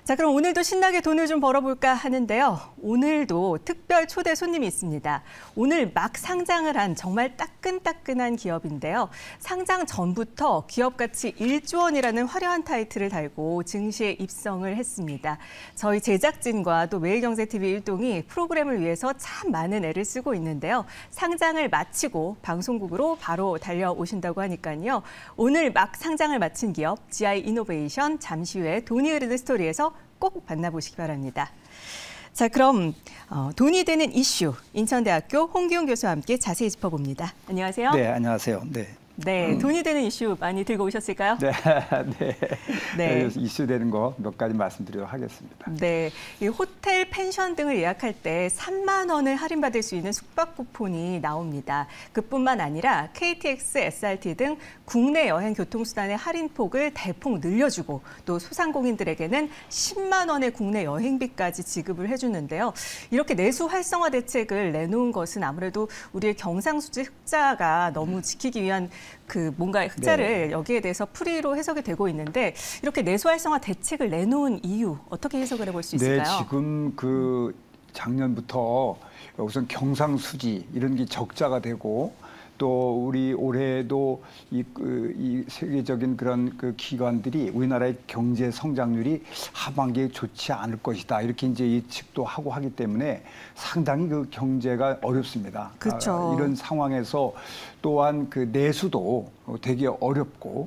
자, 그럼 오늘도 신나게 돈을 좀 벌어볼까 하는데요. 오늘도 특별 초대 손님이 있습니다. 오늘 막 상장을 한 정말 따끈따끈한 기업인데요. 상장 전부터 기업 가치 1조 원이라는 화려한 타이틀을 달고 증시에 입성을 했습니다. 저희 제작진과 또 매일경제TV 일동이 프로그램을 위해서 참 많은 애를 쓰고 있는데요. 상장을 마치고 방송국으로 바로 달려오신다고 하니까요. 오늘 막 상장을 마친 기업 GI이노베이션 잠시 후에 돈이 흐르는 스토리에서 꼭 만나보시기 바랍니다. 자, 그럼 돈이 되는 이슈 인천대학교 홍기용 교수와 함께 자세히 짚어봅니다. 안녕하세요. 네, 안녕하세요. 네, 돈이 되는 이슈 많이 들고 오셨을까요? 네. 이슈되는 거 몇 가지 말씀드리도록 하겠습니다. 네, 이 호텔, 펜션 등을 예약할 때 3만 원을 할인받을 수 있는 숙박 쿠폰이 나옵니다. 그뿐만 아니라 KTX, SRT 등 국내 여행 교통수단의 할인폭을 대폭 늘려주고 또 소상공인들에게는 10만 원의 국내 여행비까지 지급을 해주는데요. 이렇게 내수 활성화 대책을 내놓은 것은 아무래도 우리의 경상수지 흑자가 너무 지키기 위한 뭔가 흑자를 여기에 대해서 풀이로 해석이 되고 있는데 이렇게 내수 활성화 대책을 내놓은 이유 어떻게 해석을 해볼 수 있을까요? 네, 지금 작년부터 우선 경상수지 이런 게 적자가 되고 또 우리 올해도 이 세계적인 그런 기관들이 우리나라의 경제 성장률이 하반기에 좋지 않을 것이다 이렇게 이제 예측도 하고 하기 때문에 상당히 경제가 어렵습니다. 그렇죠. 이런 상황에서 또한 내수도 되게 어렵고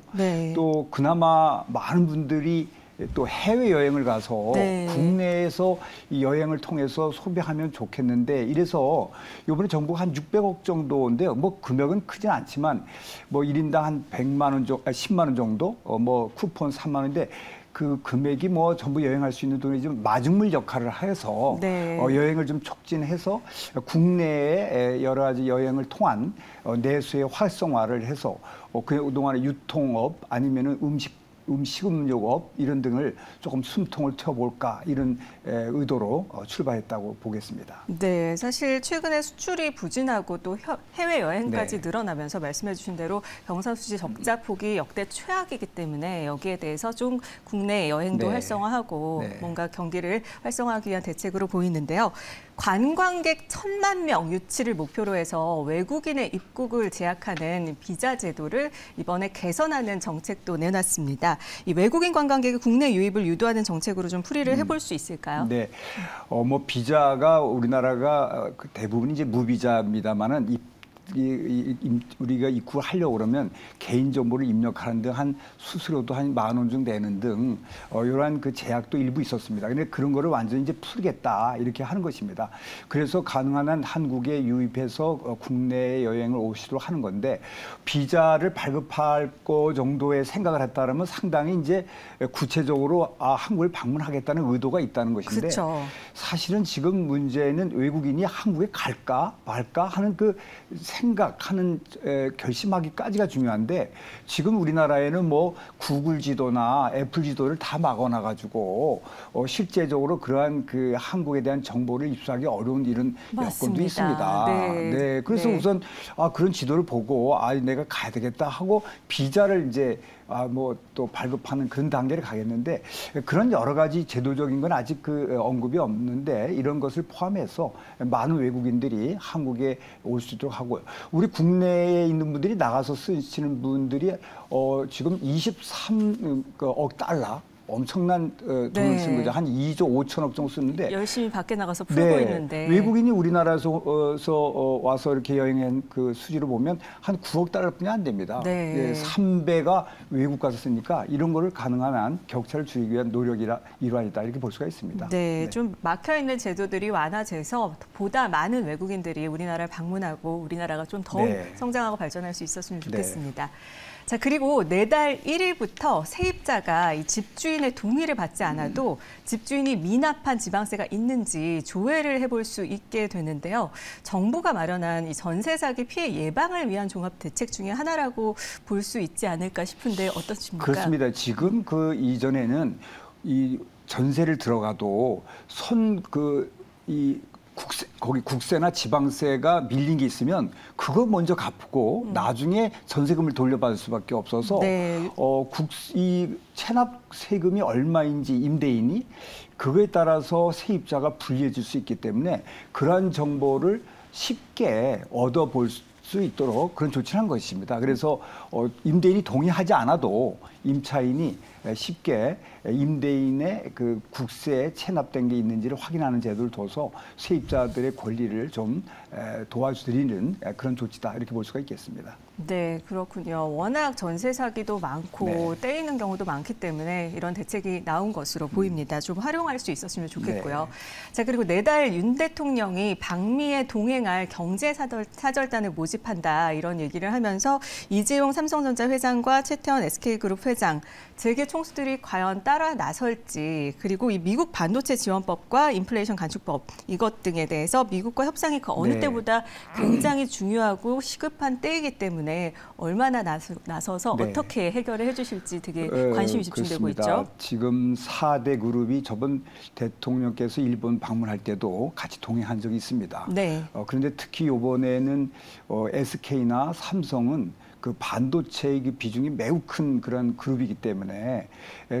또 그나마 많은 분들이 또 해외여행을 가서 국내에서 이 여행을 통해서 소비하면 좋겠는데 이래서 이번에 정부가 한 600억 정도인데요. 뭐 금액은 크진 않지만 뭐 1인당 한 100만 원 정도, 10만 원 정도, 뭐 쿠폰 3만 원인데 그 금액이 뭐 전부 여행할 수 있는 돈이 좀 마중물 역할을 해서 여행을 좀 촉진해서 국내에 여러 가지 여행을 통한 내수의 활성화를 해서 그동안의 유통업 아니면은 음식음료업 이런 등을 조금 숨통을 트여볼까 이런 의도로 출발했다고 보겠습니다. 네, 사실 최근에 수출이 부진하고 또 해외여행까지 늘어나면서 말씀해 주신 대로 경상수지 적자 폭이 역대 최악이기 때문에 여기에 대해서 좀 국내 여행도 활성화하고 뭔가 경기를 활성화하기 위한 대책으로 보이는데요. 관광객 1,000만 명 유치를 목표로 해서 외국인의 입국을 제약하는 비자 제도를 이번에 개선하는 정책도 내놨습니다. 이 외국인 관광객의 국내 유입을 유도하는 정책으로 좀 풀이를 해볼 수 있을까요? 네, 뭐 비자가 우리나라가 대부분 이제 무비자입니다만은 우리가 입국을 하려고 그러면 개인정보를 입력하는 등 한 수수료도 한 10,000원 정도 되는 등 이러한 제약도 일부 있었습니다. 근데 그런 거를 완전히 이제 풀겠다 이렇게 하는 것입니다. 그래서 가능한 한 한국에 유입해서 국내 여행을 오시도록 하는 건데 비자를 발급할 거 정도의 생각을 했다면 상당히 이제 구체적으로 한국을 방문하겠다는 의도가 있다는 것인데 사실은 지금 문제는 외국인이 한국에 갈까 말까 하는 생각하는 결심하기까지가 중요한데 지금 우리나라에는 뭐 구글 지도나 애플 지도를 다 막아놔가지고 실제적으로 그러한 한국에 대한 정보를 입수하기 어려운 이런 여건도 있습니다. 그래서 우선 그런 지도를 보고 내가 가야 되겠다 하고 비자를 이제 뭐 또 발급하는 그런 단계를 가겠는데 그런 여러 가지 제도적인 건 아직 언급이 없는데 이런 것을 포함해서 많은 외국인들이 한국에 올 수 있도록 하고요. 우리 국내에 있는 분들이 나가서 쓰시는 분들이 지금 23억 달러 엄청난 돈을 쓴 거죠. 한 2조 5천억 정도 쓰는데 열심히 밖에 나가서 풀고 있는데 외국인이 우리나라에서 와서 이렇게 여행한 수지로 보면 한 9억 달러뿐이 안 됩니다. 3배가 외국 가서 쓰니까 이런 거를 가능한 한 격차를 줄이기 위한 노력이라 일환이다 이렇게 볼 수가 있습니다. 좀 막혀 있는 제도들이 완화돼서 보다 많은 외국인들이 우리나라를 방문하고 우리나라가 좀 더 성장하고 발전할 수 있었으면 좋겠습니다. 자, 그리고 내달 1일부터 세입자가 이 집주인의 동의를 받지 않아도 집주인이 미납한 지방세가 있는지 조회를 해볼 수 있게 되는데요. 정부가 마련한 이 전세 사기 피해 예방을 위한 종합 대책 중에 하나라고 볼 수 있지 않을까 싶은데 어떻습니까? 그렇습니다. 지금 이전에는 이 전세를 들어가도 거기 국세나 지방세가 밀린 게 있으면 그거 먼저 갚고 나중에 전세금을 돌려받을 수밖에 없어서 네. 이 체납 세금이 얼마인지 임대인이 그거에 따라서 세입자가 불리해질 수 있기 때문에 그러한 정보를 쉽게 얻어볼 수 있도록 그런 조치를 한 것입니다. 그래서 임대인이 동의하지 않아도 임차인이 쉽게 임대인의 그 국세에 체납된 게 있는지를 확인하는 제도를 둬서 세입자들의 권리를 좀 도와드리는 그런 조치다 이렇게 볼 수가 있겠습니다. 네, 그렇군요. 워낙 전세 사기도 많고 네. 떼이는 경우도 많기 때문에 이런 대책이 나온 것으로 보입니다. 좀 활용할 수 있었으면 좋겠고요. 네. 자, 그리고 내달 윤 대통령이 방미에 동행할 경제사절단을 모집한다 이런 얘기를 하면서 이재용 삼성전자 회장과 최태원 SK그룹 회장 재계 총수들이 과연 따라 나설지 그리고 이 미국 반도체 지원법과 인플레이션 간축법 이것 등에 대해서 미국과 협상이 그 어느 네. 때보다 굉장히 중요하고 시급한 때이기 때문에 얼마나 나서서 네. 어떻게 해결을 해주실지 되게 관심이 집중되고 그렇습니다. 있죠. 지금 4대 그룹이 저번 대통령께서 일본 방문할 때도 같이 동행한 적이 있습니다. 네. 그런데 특히 이번에는 SK나 삼성은 그 반도체의 비중이 매우 큰 그런 그룹이기 때문에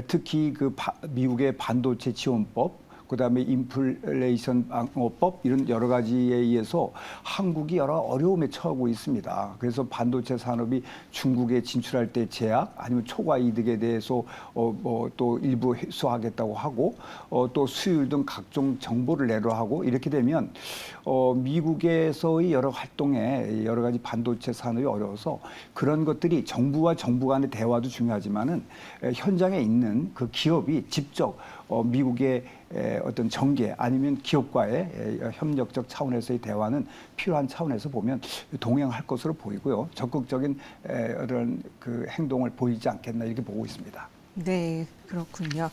특히 그 미국의 반도체 지원법, 그다음에 인플레이션 방어법 이런 여러 가지에 의해서 한국이 여러 어려움에 처하고 있습니다. 그래서 반도체 산업이 중국에 진출할 때 제약 아니면 초과 이득에 대해서 또 일부 회수하겠다고 하고 또 수율 등 각종 정보를 내려 하고 이렇게 되면 미국에서의 여러 활동에 여러 가지 반도체 산업이 어려워서 그런 것들이 정부와 정부 간의 대화도 중요하지만은 현장에 있는 그 기업이 직접 미국의 어떤 정계 아니면 기업과의 협력적 차원에서의 대화는 필요한 차원에서 보면 동행할 것으로 보이고요. 적극적인 이런 그 행동을 보이지 않겠나 이렇게 보고 있습니다. 네, 그렇군요.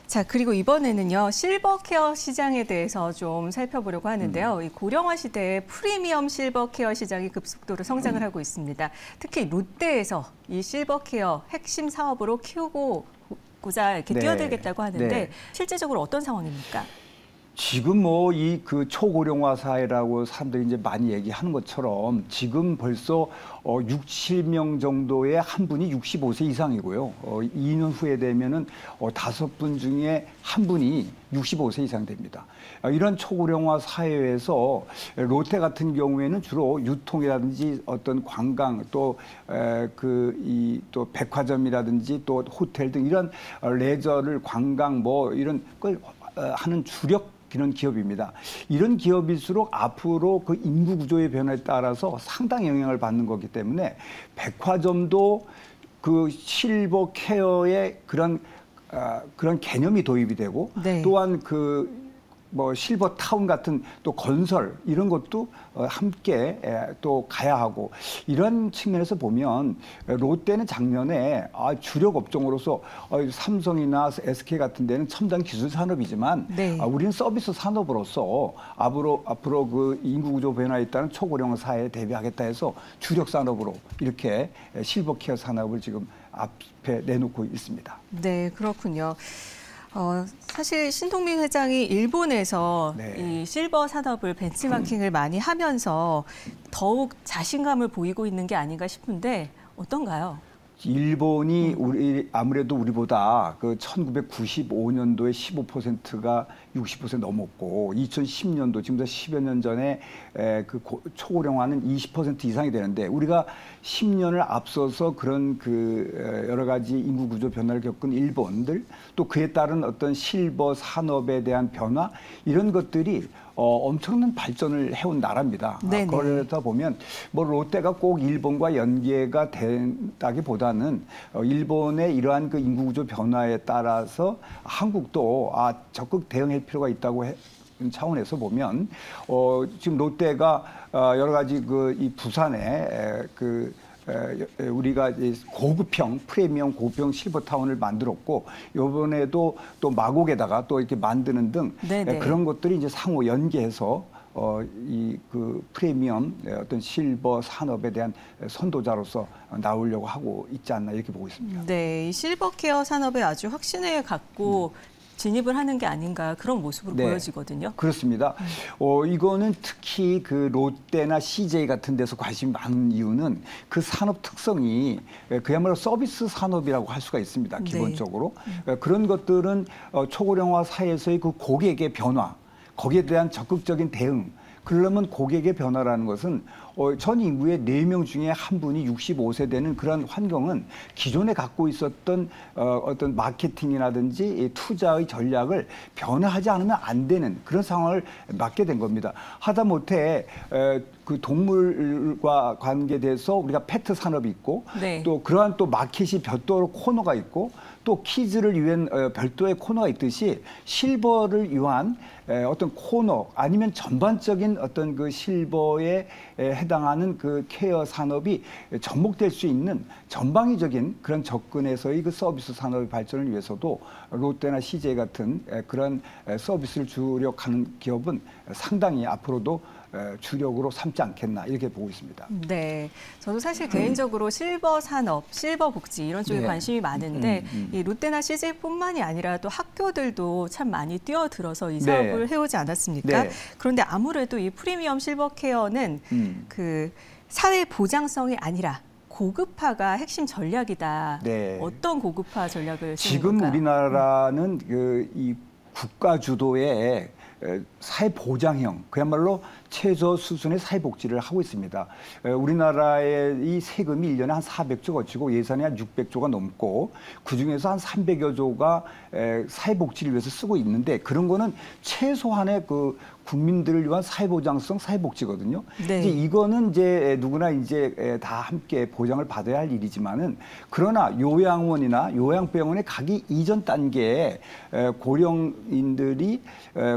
자, 그리고 이번에는요, 실버케어 시장에 대해서 좀 살펴보려고 하는데요. 이 고령화 시대에 프리미엄 실버케어 시장이 급속도로 성장을 하고 있습니다. 특히 롯데에서 이 실버케어 핵심 사업으로 키우고자 이렇게 네. 뛰어들겠다고 하는데 네. 실제적으로 어떤 상황입니까? 지금 뭐 이 그 초고령화 사회라고 사람들이 이제 많이 얘기하는 것처럼 지금 벌써 6, 7명 정도의 한 분이 65세 이상이고요. 2년 후에 되면은 5분 중에 한 분이 65세 이상 됩니다. 이런 초고령화 사회에서 롯데 같은 경우에는 주로 유통이라든지 어떤 관광 또 또 백화점이라든지 또 호텔 등 이런 레저를 관광 뭐 이런 걸 하는 주력 이런 기업입니다. 이런 기업일수록 앞으로 그 인구 구조의 변화에 따라서 상당히 영향을 받는 거기 때문에 백화점도 그 실버 케어의 그런 개념이 도입이 되고 네. 또한 뭐 실버 타운 같은 또 건설 이런 것도 함께 또 가야 하고 이런 측면에서 보면 롯데는 작년에 주력 업종으로서 삼성이나 SK 같은 데는 첨단 기술 산업이지만 네. 우리는 서비스 산업으로서 앞으로 그 인구 구조 변화에 따른 초고령 사회에 대비하겠다 해서 주력 산업으로 이렇게 실버 케어 산업을 지금 앞에 내놓고 있습니다. 네, 그렇군요. 사실 신동민 회장이 일본에서 네. 이 실버 산업을 벤치마킹을 많이 하면서 더욱 자신감을 보이고 있는 게 아닌가 싶은데 어떤가요? 일본이 아무래도 우리보다 그 1995년도에 15%가 60% 넘었고 2010년도 지금부터 10여 년 전에 그 초고령화는 20% 이상이 되는데 우리가 10년을 앞서서 그런 그 여러 가지 인구 구조 변화를 겪은 일본들 또 그에 따른 어떤 실버 산업에 대한 변화 이런 것들이 엄청난 발전을 해온 나라입니다. 그러다 보면 뭐 롯데가 꼭 일본과 연계가 된다기보다는 일본의 이러한 그 인구 구조 변화에 따라서 한국도 적극 대응할 필요가 있다고 차원에서 보면 지금 롯데가 여러 가지 이 부산에 우리가 고급형 프리미엄 고급형 실버타운을 만들었고 이번에도 또 마곡에다가 또 이렇게 만드는 등 그런 것들이 이제 상호 연계해서 그 프리미엄 어떤 실버 산업에 대한 선도자로서 나오려고 하고 있지 않나 이렇게 보고 있습니다. 네, 이 실버케어 산업에 아주 확신을 갖고 진입을 하는 게 아닌가 그런 모습으로 네. 보여지거든요. 그렇습니다. 이거는 특히 그 롯데나 CJ 같은 데서 관심이 많은 이유는 그 산업 특성이 그야말로 서비스 산업이라고 할 수가 있습니다. 기본적으로. 그런 것들은 초고령화 사회에서의 그 고객의 변화, 거기에 대한 적극적인 대응, 그러려면 고객의 변화라는 것은 전 인구의 4명 중에 한 분이 65세 되는 그런 환경은 기존에 갖고 있었던 어떤 마케팅이라든지 투자의 전략을 변화하지 않으면 안 되는 그런 상황을 맞게 된 겁니다. 하다못해 그 동물과 관계돼서 우리가 페트 산업이 있고 네. 또 그러한 또 마켓이 별도로 코너가 있고 또 키즈를 위한 별도의 코너가 있듯이 실버를 위한 어떤 코너 아니면 전반적인 어떤 그 실버에 해당하는 그 케어 산업이 접목될 수 있는 전방위적인 그런 접근에서의 그 서비스 산업의 발전을 위해서도 롯데나 CJ 같은 그런 서비스를 주력하는 기업은 상당히 앞으로도 주력으로 삼지 않겠나 이렇게 보고 있습니다. 네, 저도 사실 개인적으로 실버 산업, 실버 복지 이런 쪽에 네. 관심이 많은데 이 롯데나 CJ뿐만이 아니라 또 학교들도 참 많이 뛰어들어서 이 사업을 네. 해오지 않았습니까? 네. 그런데 아무래도 이 프리미엄 실버 케어는 그 사회 보장성이 아니라 고급화가 핵심 전략이다. 네. 어떤 고급화 전략을 쓰는 지금 걸까요? 우리나라는 이 국가 주도의 사회 보장형, 그야말로 최저 수준의 사회복지를 하고 있습니다. 우리나라의 이 세금이 1년에 한 400조 거치고 예산이 한 600조가 넘고 그중에서 한 300여 조가 사회복지를 위해서 쓰고 있는데 그런 거는 최소한의 그 국민들을 위한 사회보장성 사회복지거든요. 네. 이제 이거는 이제 누구나 이제 다 함께 보장을 받아야 할 일이지만은 그러나 요양원이나 요양병원에 가기 이전 단계에 고령인들이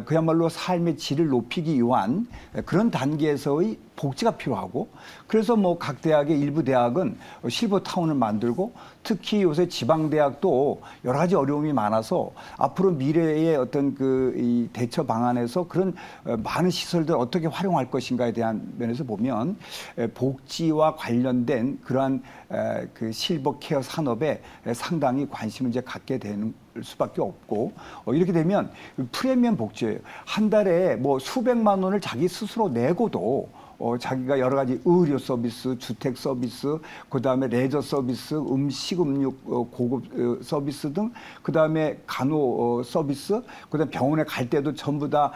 그야말로 삶의 질을 높이기 위한 그런 단계에서의 복지가 필요하고 그래서 뭐 각 대학의 일부 대학은 실버타운을 만들고 특히 요새 지방대학도 여러 가지 어려움이 많아서 앞으로 미래의 어떤 이 대처 방안에서 그런 많은 시설들을 어떻게 활용할 것인가에 대한 면에서 보면 복지와 관련된 그러한 그 실버 케어 산업에 상당히 관심을 이제 갖게 되는 수밖에 없고 이렇게 되면 프리미엄 복지예요. 한 달에 뭐 수백만 원을 자기 스스로 내고도 자기가 여러 가지 의료 서비스, 주택 서비스, 그다음에 레저 서비스, 음식, 음육 고급 서비스 등 그다음에 간호 서비스, 그다음에 병원에 갈 때도 전부 다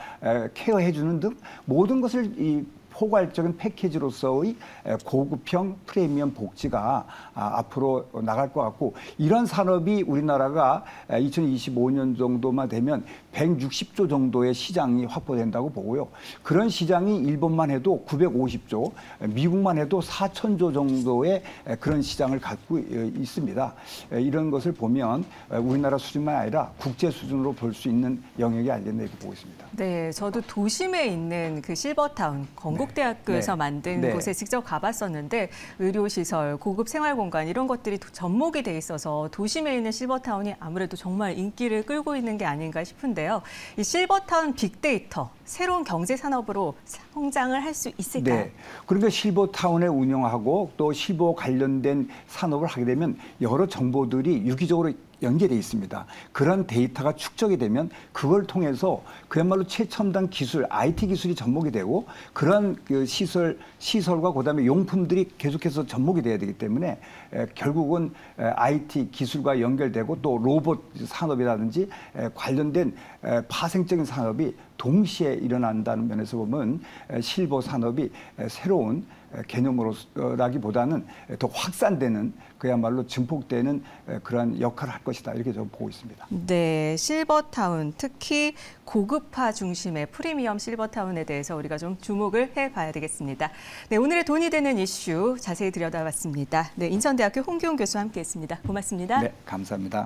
케어해 주는 등 모든 것을 이 포괄적인 패키지로서의 고급형 프리미엄 복지가 앞으로 나갈 것 같고 이런 산업이 우리나라가 2025년 정도만 되면 160조 정도의 시장이 확보된다고 보고요. 그런 시장이 일본만 해도 950조, 미국만 해도 4,000조 정도의 그런 시장을 갖고 있습니다. 이런 것을 보면 우리나라 수준만 아니라 국제 수준으로 볼 수 있는 영역이 아니겠나 이렇게 보고 있습니다. 네, 저도 도심에 있는 그 실버타운 건국대학교에서 네. 만든 네. 곳에 직접 가봤었는데 의료시설, 고급 생활공간 이런 것들이 접목이 돼 있어서 도심에 있는 실버타운이 아무래도 정말 인기를 끌고 있는 게 아닌가 싶은데요. 이 실버타운 빅데이터, 새로운 경제 산업으로 성장을 할 수 있을까요? 네. 그러니까 실버타운에 운영하고 또 실버 관련된 산업을 하게 되면 여러 정보들이 유기적으로 연계돼 있습니다. 그런 데이터가 축적이 되면 그걸 통해서 그야말로 최첨단 기술, IT 기술이 접목이 되고 그런 그 시설과 그다음에 용품들이 계속해서 접목이 돼야 되기 때문에 결국은 IT 기술과 연결되고 또 로봇 산업이라든지 관련된 파생적인 산업이 동시에 일어난다는 면에서 보면 실버 산업이 새로운 개념으로라기보다는 더 확산되는 그야말로 증폭되는 그러한 역할을 할 것이다 이렇게 저는 보고 있습니다. 네, 실버타운 특히 고급화 중심의 프리미엄 실버타운에 대해서 우리가 좀 주목을 해봐야 되겠습니다. 네, 오늘의 돈이 되는 이슈 자세히 들여다봤습니다. 네, 인천대학교 홍기훈 교수와 함께했습니다. 고맙습니다. 네, 감사합니다.